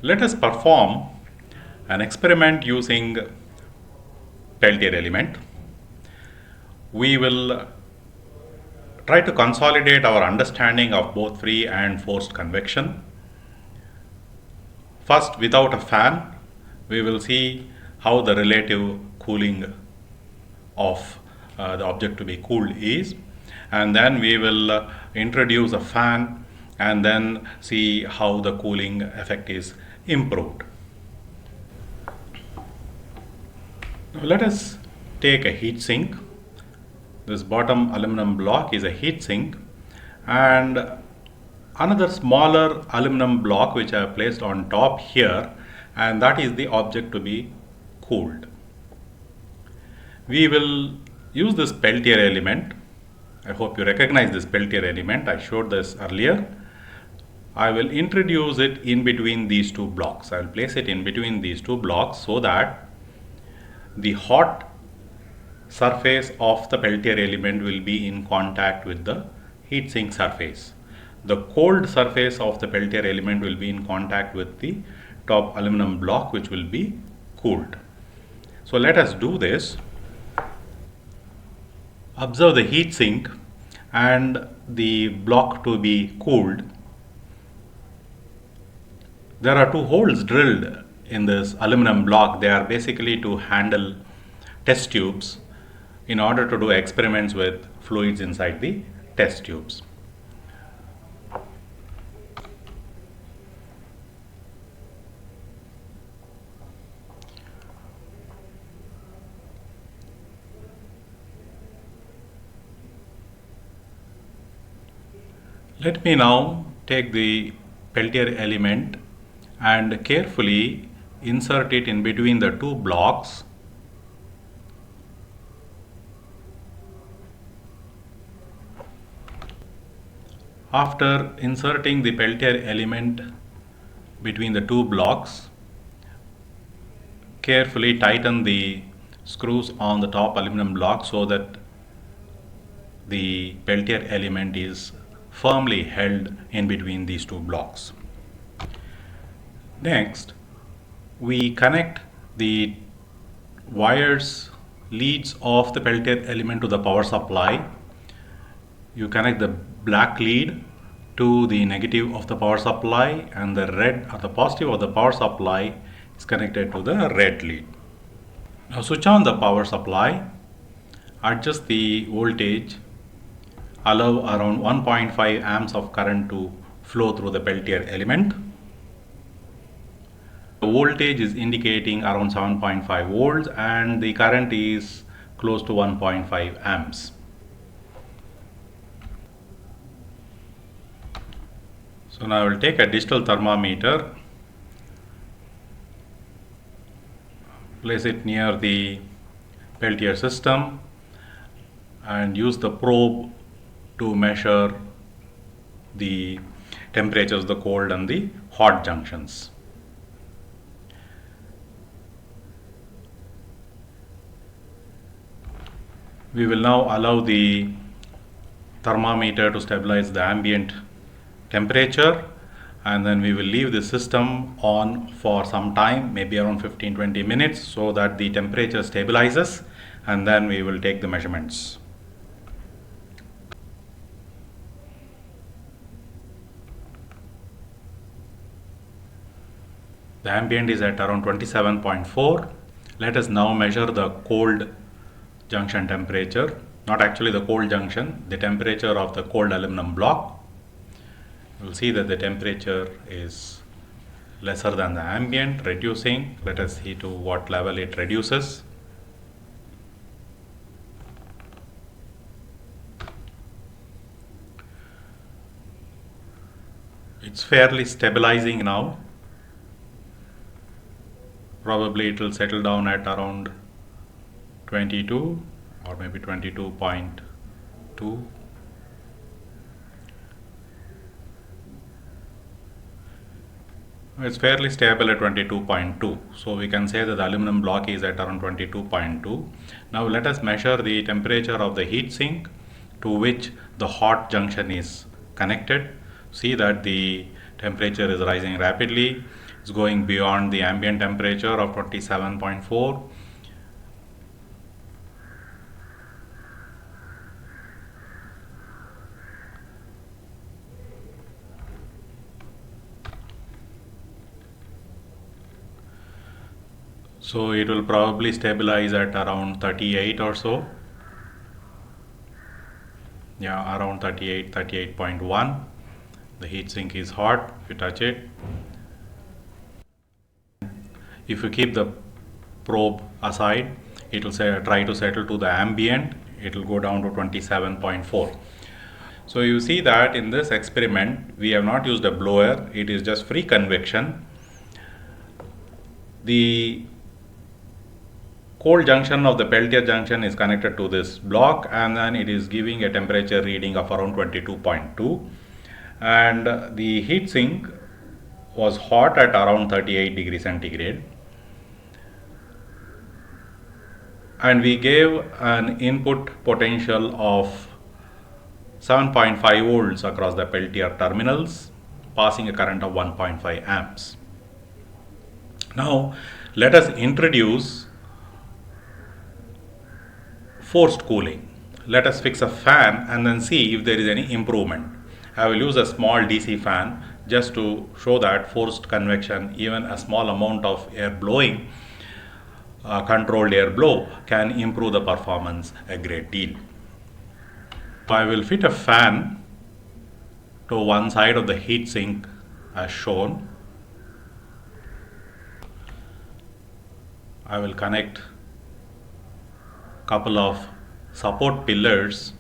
Let us perform an experiment using Peltier element. We will try to consolidate our understanding of both free and forced convection. First, without a fan, we will see how the relative cooling of the object to be cooled is, and then we will introduce a fan and then see how the cooling effect is improved. Now let us take a heat sink. This bottom aluminum block is a heat sink, and another smaller aluminum block which I have placed on top here, and that is the object to be cooled. We will use this Peltier element. I hope you recognize this Peltier element. I showed this earlier. I will introduce it in between these two blocks. I will place it in between these two blocks so that the hot surface of the Peltier element will be in contact with the heat sink surface. The cold surface of the Peltier element will be in contact with the top aluminum block, which will be cooled. So let us do this. Observe the heat sink and the block to be cooled. There are two holes drilled in this aluminum block. They are basically to handle test tubes in order to do experiments with fluids inside the test tubes. Let me now take the Peltier element and carefully insert it in between the two blocks. After inserting the Peltier element between the two blocks, carefully tighten the screws on the top aluminum block so that the Peltier element is firmly held in between these two blocks. Next, we connect the wires, leads of the Peltier element to the power supply. You connect the black lead to the negative of the power supply, and the red or the positive of the power supply is connected to the red lead. Now switch on the power supply, adjust the voltage, allow around 1.5 amps of current to flow through the Peltier element. The voltage is indicating around 7.5 volts and the current is close to 1.5 amps. So now I will take a digital thermometer, place it near the Peltier system and use the probe to measure the temperatures, the cold and the hot junctions. We will now allow the thermometer to stabilize the ambient temperature, and then we will leave the system on for some time, maybe around 15-20 minutes, so that the temperature stabilizes, and then we will take the measurements. The ambient is at around 27.4. Let us now measure the cold junction temperature, not actually the cold junction, the temperature of the cold aluminum block. You will see that the temperature is lesser than the ambient, reducing. Let us see to what level it reduces. It's fairly stabilizing now. Probably it will settle down at around 22 or maybe 22.2. It's fairly stable at 22.2. So we can say that the aluminum block is at around 22.2. Now let us measure the temperature of the heat sink to which the hot junction is connected. See that the temperature is rising rapidly. It's going beyond the ambient temperature of 27.4. So it will probably stabilize at around 38 or so. Yeah, around 38, 38.1. The heatsink is hot if you touch it. If you keep the probe aside, it will try to settle to the ambient. It will go down to 27.4. So you see that in this experiment, we have not used a blower. It is just free convection. The cold junction of the Peltier junction is connected to this block, and then it is giving a temperature reading of around 22.2, and the heat sink was hot at around 38 degrees centigrade, and we gave an input potential of 7.5 volts across the Peltier terminals, passing a current of 1.5 amps. Now let us introduce forced cooling. Let us fix a fan and then see if there is any improvement. I will use a small DC fan just to show that forced convection, even a small amount of air blowing, controlled air blow, can improve the performance a great deal. I will fit a fan to one side of the heat sink as shown. I will connect couple of support pillars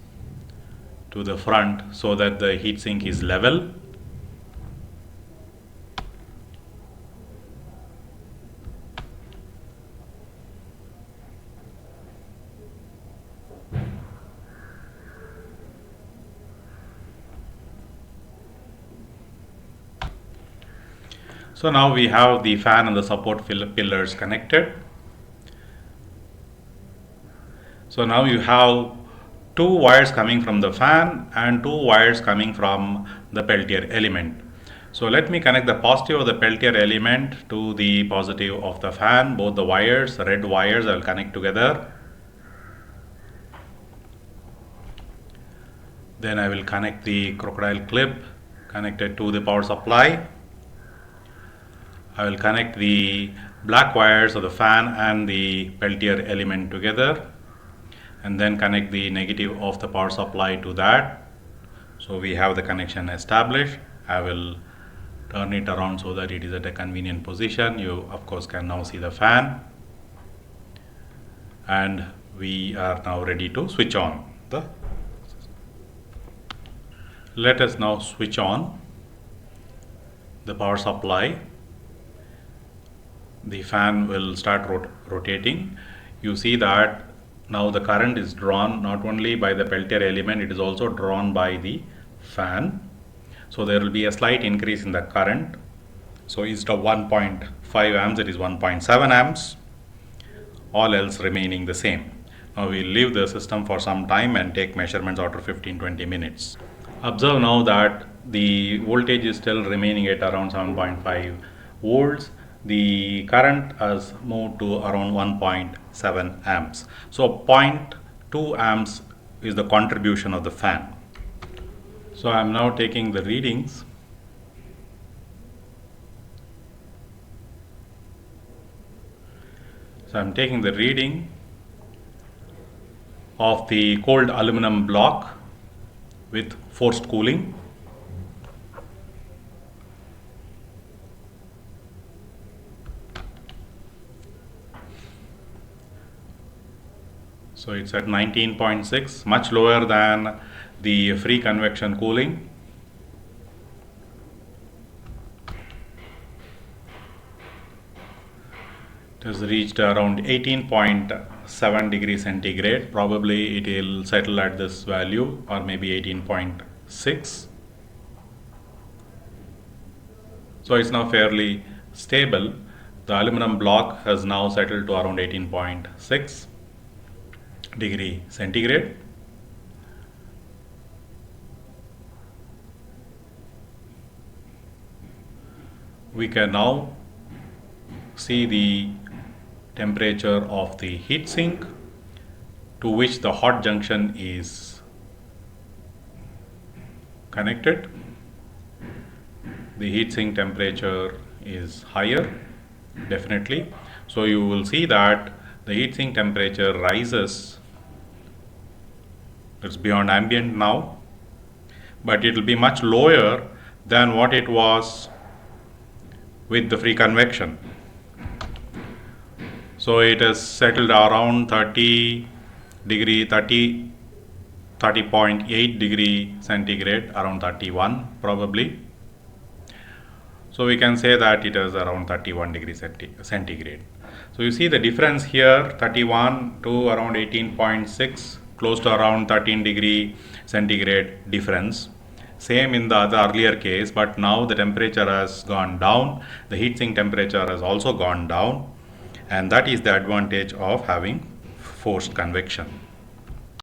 to the front so that the heat sink is level. So now we have the fan and the support pillars connected. So now you have two wires coming from the fan and two wires coming from the Peltier element. So let me connect the positive of the Peltier element to the positive of the fan. Both the wires, red wires, I will connect together. Then I will connect the crocodile clip connected to the power supply. I will connect the black wires of the fan and the Peltier element together, and then connect the negative of the power supply to that. So we have the connection established. I will turn it around so that it is at a convenient position. You of course can now see the fan, and we are now ready to switch on the. Let us now switch on the power supply. The fan will start rotating. You see that now the current is drawn not only by the Peltier element, it is also drawn by the fan. So there will be a slight increase in the current. So instead of 1.5 amps, it is 1.7 amps, all else remaining the same. Now we will leave the system for some time and take measurements after 15-20 minutes. Observe now that the voltage is still remaining at around 7.5 volts. The current has moved to around 1.7 amps. So 0.2 amps is the contribution of the fan. So I am now taking the readings. So I am taking the reading of the cold aluminum block with forced cooling. So it's at 19.6, much lower than the free convection cooling. It has reached around 18.7 degrees centigrade. Probably it will settle at this value, or maybe 18.6. So it's now fairly stable. The aluminum block has now settled to around 18.6 degree centigrade. We can now see the temperature of the heat sink to which the hot junction is connected. The heat sink temperature is higher, definitely. So you will see that the heat sink temperature rises. It's beyond ambient now, but it will be much lower than what it was with the free convection. So it has settled around 30.8 degree centigrade, around 31 probably. So we can say that it is around 31 degree centigrade. So you see the difference here, 31 to around 18.6, close to around 13 degree centigrade difference. Same in the other earlier case, but now the temperature has gone down, the heat sink temperature has also gone down, and that is the advantage of having forced convection.